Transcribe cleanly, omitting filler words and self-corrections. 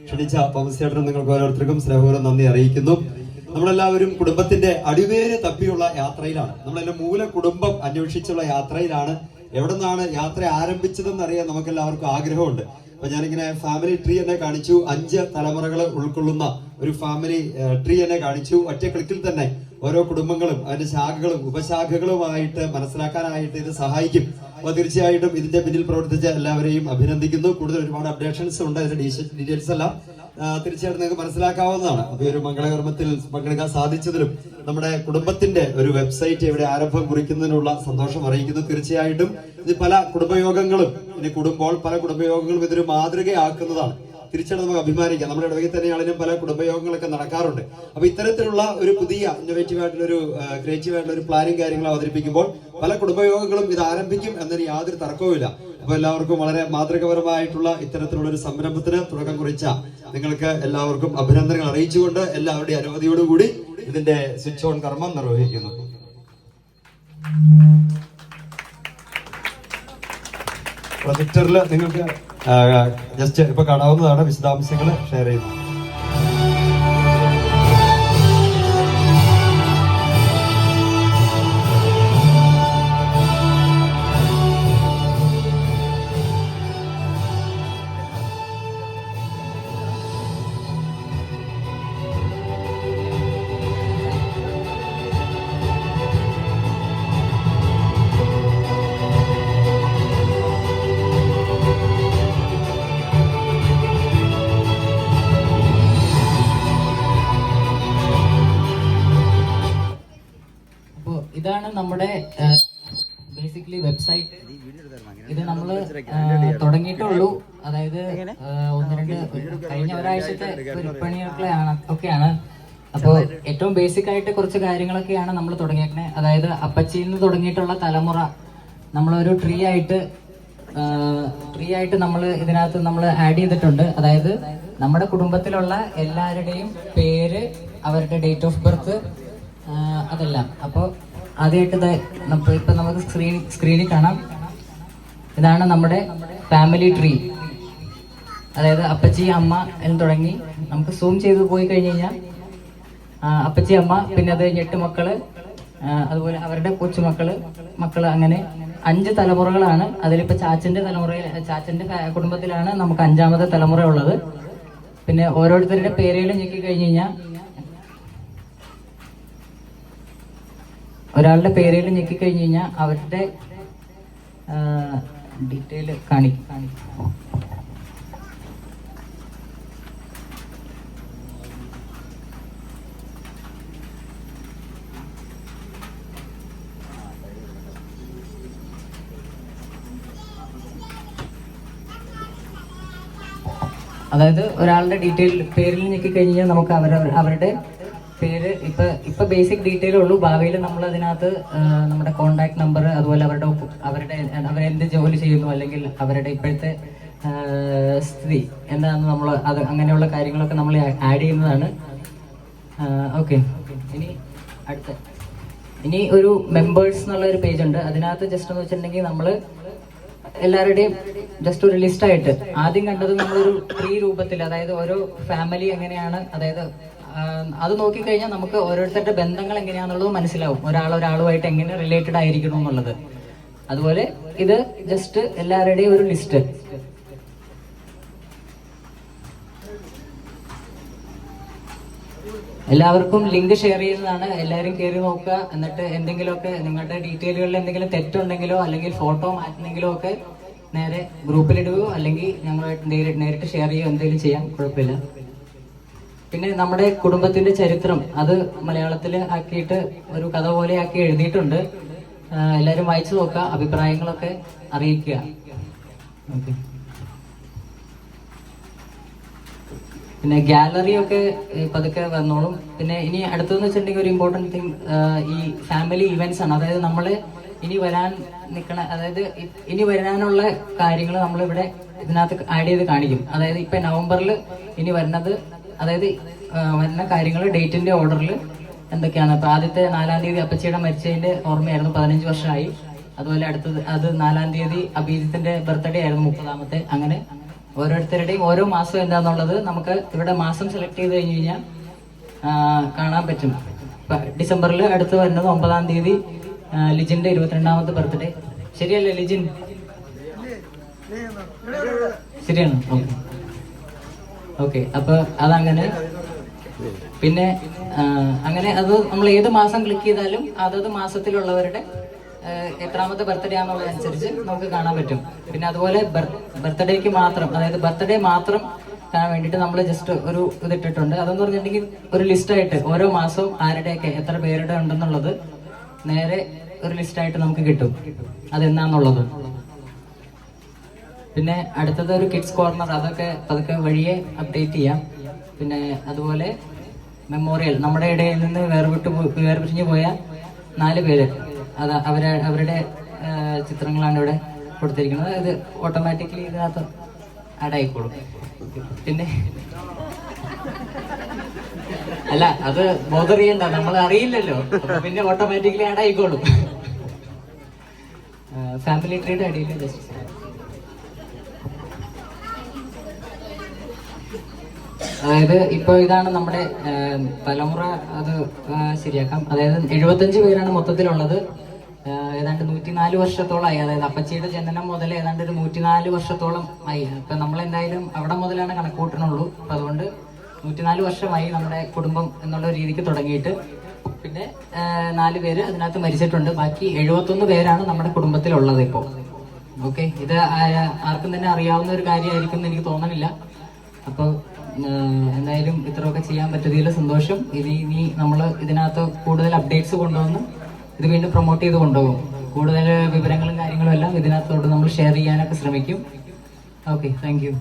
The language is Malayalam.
ക്ഷണിച്ച തോമസ് ചേട്ടനും നിങ്ങൾക്ക് ഓരോരുത്തർക്കും സ്നേഹപൂർവ്വം നന്ദി അറിയിക്കുന്നു. നമ്മളെല്ലാവരും കുടുംബത്തിന്റെ അടിവേര് തപ്പിയുള്ള യാത്രയിലാണ്. നമ്മളെല്ലാം മൂല കുടുംബം അന്വേഷിച്ചുള്ള യാത്രയിലാണ്. എവിടെ നിന്നാണ് യാത്ര ആരംഭിച്ചതെന്ന് അറിയാൻ നമുക്ക് എല്ലാവർക്കും ആഗ്രഹമുണ്ട്. അപ്പൊ ഞാനിങ്ങനെ ഫാമിലി ട്രീ എന്നെ കാണിച്ചു. 5 തലമുറകൾ ഉൾക്കൊള്ളുന്ന ഒരു ഫാമിലി ട്രീ എന്നെ കാണിച്ചു. ഒറ്റ ക്ലിക്കിൽ തന്നെ ഓരോ കുടുംബങ്ങളും അതിന്റെ ശാഖകളും ഉപശാഖകളുമായിട്ട് മനസ്സിലാക്കാനായിട്ട് ഇത് സഹായിക്കും. അപ്പൊ തീർച്ചയായിട്ടും ഇതിന്റെ പിന്നിൽ പ്രവർത്തിച്ച എല്ലാവരെയും അഭിനന്ദിക്കുന്നു. കൂടുതൽ ഒരുപാട് അപ്ഡേഷൻസ് ഉണ്ട്. അതിന്റെ ഡീറ്റെയിൽസ് എല്ലാം തീർച്ചയായിട്ടും നിങ്ങൾക്ക് മനസ്സിലാക്കാവുന്നതാണ്. അപ്പൊ ഈ ഒരു മംഗളകർമ്മത്തിൽ പങ്കെടുക്കാൻ സാധിച്ചതിലും നമ്മുടെ കുടുംബത്തിന്റെ ഒരു വെബ്സൈറ്റ് ഇവിടെ ആരംഭം കുറിക്കുന്നതിനുള്ള സന്തോഷം അറിയിക്കുന്നു. തീർച്ചയായിട്ടും ഇത് പല കുടുംബയോഗങ്ങളും ഇനി കൂടുമ്പോൾ പല കുടുംബയോഗങ്ങളും ഇതൊരു മാതൃകയാക്കുന്നതാണ്. തിരിച്ചാണ് നമുക്ക് അഭിമാനിക്കാം. നമ്മുടെ ഇടവകയിൽ തന്നെയാണെങ്കിലും പല കുടുംബയോഗങ്ങളൊക്കെ നടക്കാറുണ്ട്. അപ്പൊ ഇത്തരത്തിലുള്ള ഒരു പുതിയ ഇന്നോവേറ്റീവ് ആയിട്ടുള്ള ഒരു ക്രിയേറ്റീവ് ആയിട്ടുള്ള ഒരു പ്ലാനിങ് കാര്യങ്ങൾ അവതരിപ്പിക്കുമ്പോൾ പല കുടുംബയോഗങ്ങളും ഇത് ആരംഭിക്കും എന്നതിന് യാതൊരു തർക്കവുമില്ല. അപ്പൊ എല്ലാവർക്കും വളരെ മാതൃകപരമായിട്ടുള്ള ഇത്തരത്തിലുള്ള ഒരു സംരംഭത്തിന് തുടക്കം കുറിച്ച നിങ്ങൾക്ക് എല്ലാവർക്കും അഭിനന്ദനങ്ങൾ അറിയിച്ചുകൊണ്ട് എല്ലാവരുടെയും അനുമതിയോടുകൂടി ഇതിന്റെ സ്വിച്ച് ഓൺ കർമ്മം നിർവഹിക്കുന്നു. പ്രൊജക്ടറിൽ നിങ്ങൾക്ക് ജസ്റ്റ് ഇപ്പൊ കാണാവുന്നതാണ്. വിശദാംശങ്ങൾ ഷെയർ ചെയ്യുന്നു. ഇതാണ് നമ്മുടെ ബേസിക്കലി വെബ്സൈറ്റ്. ഇത് നമ്മൾ തുടങ്ങിയിട്ടുള്ളൂ. അതായത് 1-2 കഴിഞ്ഞ ഒരാഴ്ചത്തെ ഒക്കെയാണ്. അപ്പോൾ ഏറ്റവും ബേസിക് ആയിട്ട് കുറച്ച് കാര്യങ്ങളൊക്കെയാണ് നമ്മൾ തുടങ്ങിയേക്കണേ. അതായത് അപ്പച്ചിയിൽ നിന്ന് തുടങ്ങിയിട്ടുള്ള തലമുറ നമ്മളൊരു ട്രീ ആയിട്ട് നമ്മൾ ഇതിനകത്ത് നമ്മൾ ആഡ് ചെയ്തിട്ടുണ്ട്. അതായത് നമ്മുടെ കുടുംബത്തിലുള്ള എല്ലാവരുടെയും പേര്, അവരുടെ ഡേറ്റ് ഓഫ് ബർത്ത്, അതെല്ലാം. അപ്പോൾ ആദ്യമായിട്ട് ഇപ്പൊ നമുക്ക് സ്ക്രീനിൽ കാണാം. ഇതാണ് നമ്മുടെ ഫാമിലി ട്രീ. അതായത് അപ്പച്ചി, അമ്മ എന്ന് തുടങ്ങി നമുക്ക് സൂം ചെയ്ത് പോയി കഴിഞ്ഞ് കഴിഞ്ഞാൽ അപ്പച്ചി, അമ്മ, പിന്നെ അത് 8 മക്കള്, അതുപോലെ അവരുടെ മക്കള് അങ്ങനെ 5 തലമുറകളാണ്. അതിലിപ്പോ ചാച്ചന്റെ കുടുംബത്തിലാണ് നമുക്ക് 5ാമത്തെ തലമുറ ഉള്ളത്. പിന്നെ ഓരോരുത്തരുടെ പേരുകൾ ഞെക്കി കഴിഞ്ഞ് കഴിഞ്ഞാൽ ഒരാളുടെ പേരുകൾ ഞെക്കിക്കഴിഞ്ഞ് കഴിഞ്ഞാൽ അവരുടെ ഡീറ്റെയിൽ കാണിക്കും. അതായത് ഒരാളുടെ പേരിൽ ഞെക്കിക്കഴിഞ്ഞാൽ നമുക്ക് അവരുടെ പേര് ഇപ്പൊ ബേസിക് ഡീറ്റെയിലേ ഉള്ളൂ. ഭാവിയിൽ നമ്മൾ അതിനകത്ത് നമ്മുടെ കോണ്ടാക്ട് നമ്പർ, അതുപോലെ അവരെന്ത് ജോലി ചെയ്യുന്നു, അല്ലെങ്കിൽ അവരുടെ ഇപ്പോഴത്തെ സ്ഥിതി എന്താണെന്ന് നമ്മൾ അങ്ങനെയുള്ള കാര്യങ്ങളൊക്കെ നമ്മൾ ആഡ് ചെയ്യുന്നതാണ്. ഓക്കെ, ഇനി ഒരു മെമ്പേഴ്സ് എന്നുള്ള ഒരു പേജ് ഉണ്ട്. അതിനകത്ത് ജസ്റ്റ് എന്ന് വെച്ചിട്ടുണ്ടെങ്കിൽ നമ്മൾ എല്ലാവരുടെയും ജസ്റ്റ് ഒരു ലിസ്റ്റ് ആയിട്ട് ആദ്യം കണ്ടത് നമ്മളൊരു ട്രീ രൂപത്തിൽ, അതായത് ഓരോ ഫാമിലി എങ്ങനെയാണ്, അതായത് അത് നോക്കിക്കഴിഞ്ഞാൽ നമുക്ക് ഓരോരുത്തരുടെ ബന്ധങ്ങൾ എങ്ങനെയാണെന്നുള്ളത് മനസ്സിലാവും. ഒരാളുമായിട്ട് എങ്ങനെ റിലേറ്റഡ് ആയിരിക്കണം എന്നുള്ളത്. അതുപോലെ ഇത് ജസ്റ്റ് എല്ലാവരുടെയും ഒരു ലിസ്റ്റ്. എല്ലാവർക്കും ലിങ്ക് ഷെയർ ചെയ്യുന്നതാണ്. എല്ലാവരും കയറി നോക്കുക. എന്നിട്ട് എന്തെങ്കിലുമൊക്കെ നിങ്ങളുടെ ഡീറ്റെയിലുകളിൽ എന്തെങ്കിലും തെറ്റുണ്ടെങ്കിലോ അല്ലെങ്കിൽ ഫോട്ടോ മാറ്റുന്നെങ്കിലോ ഒക്കെ നേരെ ഗ്രൂപ്പിലിടുകയോ അല്ലെങ്കിൽ ഞങ്ങളുമായിട്ട് നേരിട്ട് ഷെയർ ചെയ്യുകയോ എന്തെങ്കിലും ചെയ്യാം, കുഴപ്പമില്ല. പിന്നെ നമ്മുടെ കുടുംബത്തിന്റെ ചരിത്രം അത് മലയാളത്തിൽ ആക്കിയിട്ട് ഒരു കഥ പോലെ ആക്കി എഴുതിയിട്ടുണ്ട്. എല്ലാവരും വായിച്ചു നോക്കുക, അഭിപ്രായങ്ങളൊക്കെ അറിയിക്കുക. പിന്നെ ഗാലറി ഒക്കെ പതുക്കെ വന്നോളും. പിന്നെ ഇനി അടുത്തതെന്ന് വെച്ചിട്ടുണ്ടെങ്കിൽ ഒരു ഇമ്പോർട്ടൻറ്റ് തിങ് ഈ ഫാമിലി ഇവന്റ്സ് ആണ്. അതായത് നമ്മൾ ഇനി വരാനുള്ള കാര്യങ്ങൾ നമ്മളിവിടെ ഇതിനകത്ത് ആഡ് ചെയ്ത് കാണിക്കും. അതായത് ഇപ്പൊ നവംബറിൽ ഇനി വരുന്ന കാര്യങ്ങൾ ഡേറ്റിന്റെ ഓർഡറിൽ എന്തൊക്കെയാണ്. ഇപ്പൊ ആദ്യത്തെ 4-ാം തീയതി അപ്പച്ചിയുടെ മരിച്ചതിന്റെ ഓർമ്മയായിരുന്നു, 15 വർഷമായി. അതുപോലെ അത് 4-ാം തീയതി അഭിജിത്തിന്റെ ബർത്ത്ഡേ ആയിരുന്നു, 30ാമത്തെ. അങ്ങനെ ഓരോരുത്തരുടെയും ഓരോ മാസം എന്താന്നുള്ളത് നമുക്ക് ഇവിടെ മാസം സെലക്ട് ചെയ്ത് കഴിഞ്ഞ് കഴിഞ്ഞാൽ കാണാൻ പറ്റും. ഡിസംബറിൽ അടുത്ത് വരുന്നത് 9-ാം തീയതി ലിജിന്റെ 22ാമത്തെ ബർത്ത്ഡേ. ശരിയല്ലേ ലിജിൻ? ശരിയാണ്. ഓക്കെ. അപ്പൊ അതങ്ങനെ. പിന്നെ അങ്ങനെ അത് നമ്മൾ ഏത് മാസം ക്ലിക്ക് ചെയ്താലും അതത് മാസത്തിലുള്ളവരുടെ എത്രാമത്തെ ബർത്ത്ഡേ ആണെന്നുള്ളതനുസരിച്ച് നമുക്ക് കാണാൻ പറ്റും. പിന്നെ അതുപോലെ ബർത്ത്ഡേക്ക് മാത്രം, അതായത് ബർത്ത്ഡേ മാത്രം കാണാൻ വേണ്ടിയിട്ട് നമ്മൾ ജസ്റ്റ് ഒരു ഇതിട്ടിട്ടുണ്ട്. അതെന്ന് പറഞ്ഞിട്ടുണ്ടെങ്കിൽ ഒരു ലിസ്റ്റായിട്ട് ഓരോ മാസവും ആരുടെയൊക്കെ എത്ര പേരുടെ ഉണ്ടെന്നുള്ളത് നേരെ ഒരു ലിസ്റ്റായിട്ട് നമുക്ക് കിട്ടും, അതെന്നാന്നുള്ളത്. പിന്നെ അടുത്തത് ഒരു കിഡ്സ് കോർണർ, അതൊക്കെ പതുക്കെ വഴിയെ അപ്ഡേറ്റ് ചെയ്യാം. പിന്നെ അതുപോലെ മെമ്മോറിയൽ, നമ്മുടെ ഇടയിൽ നിന്ന് വേർപിരിഞ്ഞു പോയ 4 പേര്, അത് അവരുടെ ചിത്രങ്ങളാണ് ഇവിടെ കൊടുത്തിരിക്കുന്നത്. ഇത് ഓട്ടോമാറ്റിക്കലി ഇതിനകത്ത് ആഡ് ആയിക്കോളും. പിന്നെ അല്ല, അത് ബോധർ ചെയ്യണ്ട, നമ്മൾ അറിയില്ലല്ലോ, പിന്നെ ഓട്ടോമാറ്റിക്കലി ആഡ് ആയിക്കോളും. ഫാമിലി ട്രീയുടെ അടിയിൽ ജസ്റ്റ് അതായത് ഇപ്പൊ ഇതാണ് നമ്മുടെ തലമുറ, അത് ശരിയാക്കാം. അതായത് 75 പേരാണ് മൊത്തത്തിലുള്ളത്. ഏതാണ്ട് 104 വർഷത്തോളമായി, അതായത് അപ്പച്ചിയുടെ ജനനം മുതൽ ഏതാണ്ട് ഒരു 104 വർഷത്തോളം ആയി. ഇപ്പൊ നമ്മളെന്തായാലും അവിടെ മുതലാണ് കണക്കൂട്ടണുള്ളൂ. അപ്പൊ അതുകൊണ്ട് 104 വർഷമായി നമ്മുടെ കുടുംബം എന്നുള്ള രീതിക്ക് തുടങ്ങിയിട്ട്. പിന്നെ 4 പേര് അതിനകത്ത് മരിച്ചിട്ടുണ്ട്. ബാക്കി 71 പേരാണ് നമ്മുടെ കുടുംബത്തിലുള്ളത് ഇപ്പോൾ. ഓക്കെ, ഇത് ആർക്കും തന്നെ അറിയാവുന്ന ഒരു കാര്യമായിരിക്കും എന്ന് എനിക്ക് തോന്നണില്ല. അപ്പോൾ എന്തായാലും ഇത്രയൊക്കെ ചെയ്യാൻ പറ്റിയതിൽ സന്തോഷം. ഇനി നമ്മൾ ഇതിനകത്ത് കൂടുതൽ അപ്ഡേറ്റ്സ് കൊണ്ടുവന്ന് ഇത് വീണ്ടും പ്രൊമോട്ട് ചെയ്ത് കൊണ്ടുപോകും. കൂടുതൽ വിവരങ്ങളും കാര്യങ്ങളും എല്ലാം ഇതിനകത്തോട്ട് നമ്മൾ ഷെയർ ചെയ്യാനൊക്കെ ശ്രമിക്കും. Okay, thank you.